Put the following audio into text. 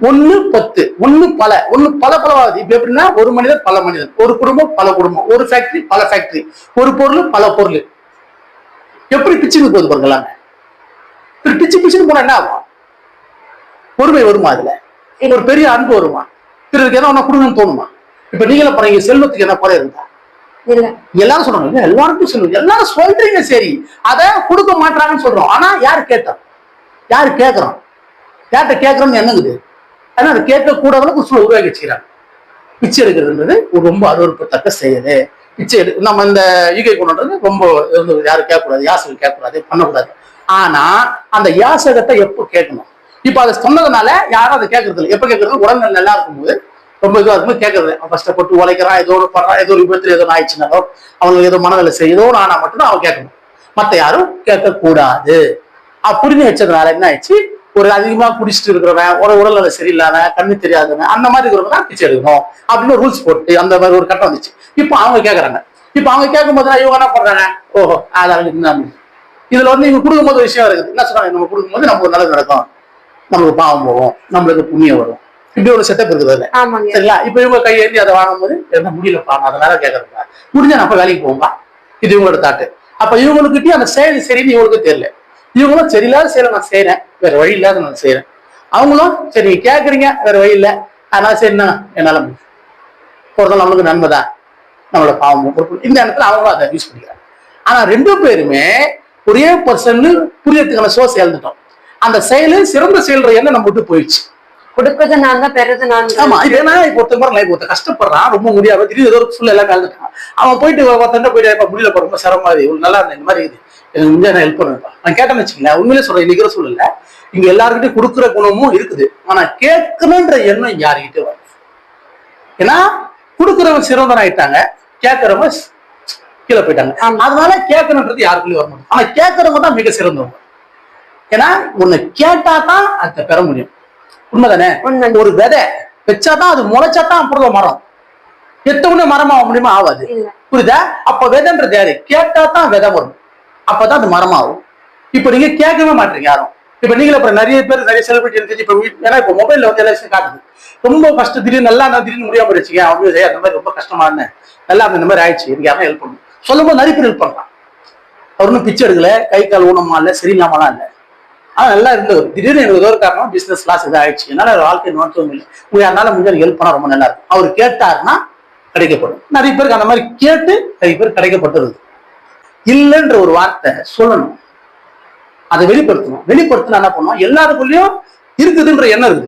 ஒண்ணு 10 ஒண்ணு பல பலவாகுது. இப்ப எப்படின்னா ஒரு மனிதர் பல மனிதர், ஒரு குடும்பம் பல குடும்பம், ஒரு ஃபேக்டரி பல ஃபேக்டரி, ஒரு பொருள் பல பொருள். எப்படி பிச்சுன்னு போகுது பாருங்களாங்க. பிச்சுன்னு போனா என்ன ஆகும்? பொறுமை வருமா? அதுல ஒரு பெரிய அன்பு வருமா? பிறருக்கு ஏதோ ஒண்ணு கொடுங்கன்னு தோணுமா? இப்ப நீங்கள போறீங்க, செல்வத்துக்கு என்ன குறை இருந்தா? எல்லாரும் சொல்றாங்க எல்லாருக்கும் செல்வம், எல்லாரும் சொல்றீங்க சரி, அத கொடுக்க மாட்டாங்கன்னு சொல்றோம். ஆனா யாரு கேட்டோம்? யாரு கேட்கறோம்? யார்கிட்ட கேட்கறோம்னு என்னங்குது? ஆனா அதை கேட்க கூடாதுன்னு ஒரு சூழல் உருவாக்கி வச்சுக்கிறாங்க. பிச்சை எடுக்கிறதுன்றது ரொம்ப அருவருப்பத்தக்க செயலு. பிச்சை நம்ம இந்த ஈகை கொண்டுன்றது ரொம்ப யாரும் கேட்கக்கூடாது, யாசகம் கேட்கக்கூடாது, பண்ணக்கூடாது. ஆனா அந்த யாசகத்தை எப்போ கேட்கணும்? இப்ப அதை சொன்னதுனால யாரும் அதை கேட்கறது இல்லை. எப்ப கேட்கறது? உடல்நிலை நல்லா இருக்கும்போது, ரொம்ப இதுவா இருக்கும்போது கேட்கறது. அவன் கஷ்டப்பட்டு உழைக்கிறான், ஏதோ ஒரு பண்றான், ஏதோ ஒரு விபத்துல ஏதோ ஆயிடுச்சுனாலோ, அவங்களுக்கு ஏதோ மனநிலை செய்யுதோ ஆனா மட்டும்தான் அவன் கேட்கணும். மத்த யாரும் கேட்கக்கூடாது. புரிஞ்சு வச்சதுனால என்ன ஆயிடுச்சு? ஒரு அதிகமா குடிச்சிட்டு இருக்கிறவன், ஒரு உடல்நிலை சரியில்லாதவன், கண்ணு தெரியாதவன், அந்த மாதிரி இருக்கிறவங்க தான் பிச்சை எடுக்கணும் அப்படின்னு ரூல்ஸ் போட்டு அந்த மாதிரி ஒரு கட்டம் வந்துச்சு. இப்போ அவங்க கேட்கறாங்க. இப்ப அவங்க கேட்கும் போது இவங்க என்ன பண்றாங்க? ஓஹோ அதான் இதுல இவங்க கொடுக்கும்போது விஷயம் இருக்குது. என்ன சொல்றாங்க? நம்ம கொடுக்கும்போது நமக்கு ஒரு நல்லது நடக்கும், நம்மளுக்கு பாவம் போகும், நம்மளுக்கு புண்ணியம் வரும், இப்படி ஒரு செட்டப் இருக்குது. சரிங்களா? இப்ப இவங்க கையேந்தி அதை வாங்கும் போது என்ன முடியலப்பா, அதனால கேட்கறப்பா முடிஞ்சா நம்ம வேலைக்கு போகும்பா, இது இவங்களோட தாட்டு. அப்ப இவங்களுக்கிட்டே அந்த செயல் சரின்னு இவங்களுக்கு தெரியல. இவங்களும் சரியில்லாத செயலை நான் செய்யறேன், வேற வழி இல்லாத நான் செய்யறேன். அவங்களும் சரி கேட்கறீங்க, வேற வழி இல்லை, அதனால சரிண்ணா என்னால போறதால நம்மளுக்கு நன்மைதான், நம்மளோட பாவம். இந்த இடத்துல அவங்களும் அதை யூஸ் பண்ணிக்கிறாங்க. ஆனா ரெண்டு பேருமே ஒரே பர்சன் புரியறதுக்கான சோர்ஸ் இழந்துட்டோம். அந்த செயலு சிறந்த செயல்ற எண்ணம் நம்ம விட்டு போயிடுச்சு. கொடுப்பது நான் தான், பெறது நான். ஆமா, இது ஏன்னா இப்ப ஒருத்தர் கஷ்டப்படுறான், ரொம்ப முடியாது, திடீர்னு ஏதோ ஒரு எல்லாம் கலந்துட்டான். அவன் போயிட்டு ஒருத்தன் போயிட்டு முடியல போற ரொம்ப சிரமமா இருக்கு, நல்லா இருந்தேன், இந்த மாதிரி இது எனக்கு முடிஞ்சா நான் ஹெல்ப் பண்ணுவேன்ப்பா நான் கேட்டேன்னு வச்சுக்கல. உண்மையிலே சொல்றேன், இன்னைக்கு சூழல்ல இங்க எல்லாருக்கிட்டையும் கொடுக்குற குணமும் இருக்குது. ஆனா கேட்கணுன்ற எண்ணம் யாருக்கிட்டே வரும். ஏன்னா கொடுக்குறவங்க சிறந்தவன் ஆயிட்டாங்க, கேட்கறவங்க கீழே போயிட்டாங்க. அதனால கேட்கணுன்றது யாருக்குள்ளயும் வர முடியும். ஆனா கேட்கறவங்க தான் மிக சிறந்தவங்க. ஏன்னா உன்னை கேட்டா தான் அதை பெற முடியும். உண்மைதானே? ஒரு விதை வச்சாதான் அது முளைச்சாதான் அப்புறம் மரம். எத்தவொன்னே மரமா முடியுமா? ஆகாது. புரியுதா? அப்ப விதைன்றது யாரு? கேட்டா தான் விதை வரும், அப்பதான் அது மரமாகும். இப்ப நீங்க கேட்கவே மாட்டீங்க யாரும். இப்ப நீங்களே அப்புறம் நிறைய பேர் நிறைய செலிபிரிட்டி தெரிஞ்சு இப்ப ஏன்னா இப்ப மொபைல்ல வந்து எல்லா விஷயம் காட்டுது. ரொம்ப கஷ்டம், திடீர்னு நல்லா திடீர்னு முடியாம போயிடுச்சுங்க, அவங்க அந்த மாதிரி ரொம்ப கஷ்டமா இருந்தேன், நல்லா இந்த மாதிரி ஆயிடுச்சு, எனக்கு யாரும் ஹெல்ப் பண்ணும் சொல்லும் போது நிறைய பேர் ஹெல்ப் பண்றான். அவர் ஒன்றும் பிச்சை எடுக்கல, கை கால் ஊனமா இல்லை, சரியில்லாமலாம் இல்லை, ஆனா நல்லா இருந்தவர். திடீர்னு எனக்கு ஏதோ ஒரு காரணம் பிசினஸ் லாஸ் இதாகிடுச்சு, என்னால வாழ்க்கை நோட்டவும் இல்லை, அதனால முடிஞ்ச ஹெல்ப் பண்ணா ரொம்ப நல்லா இருக்கும். அவர் கேட்டாருன்னா கிடைக்கப்படும். நிறைய பேருக்கு அந்த மாதிரி கேட்டு நிறைய பேர் கிடைக்கப்பட்டுருது. இல்லைன்ற ஒரு வார்த்தை சொல்லணும், அதை வெளிப்படுத்தணும். வெளிப்படுத்தினா என்ன பண்ணுவோம்? எல்லாருக்குள்ளயும் இருக்குதுன்ற எண்ணம் இருக்குது.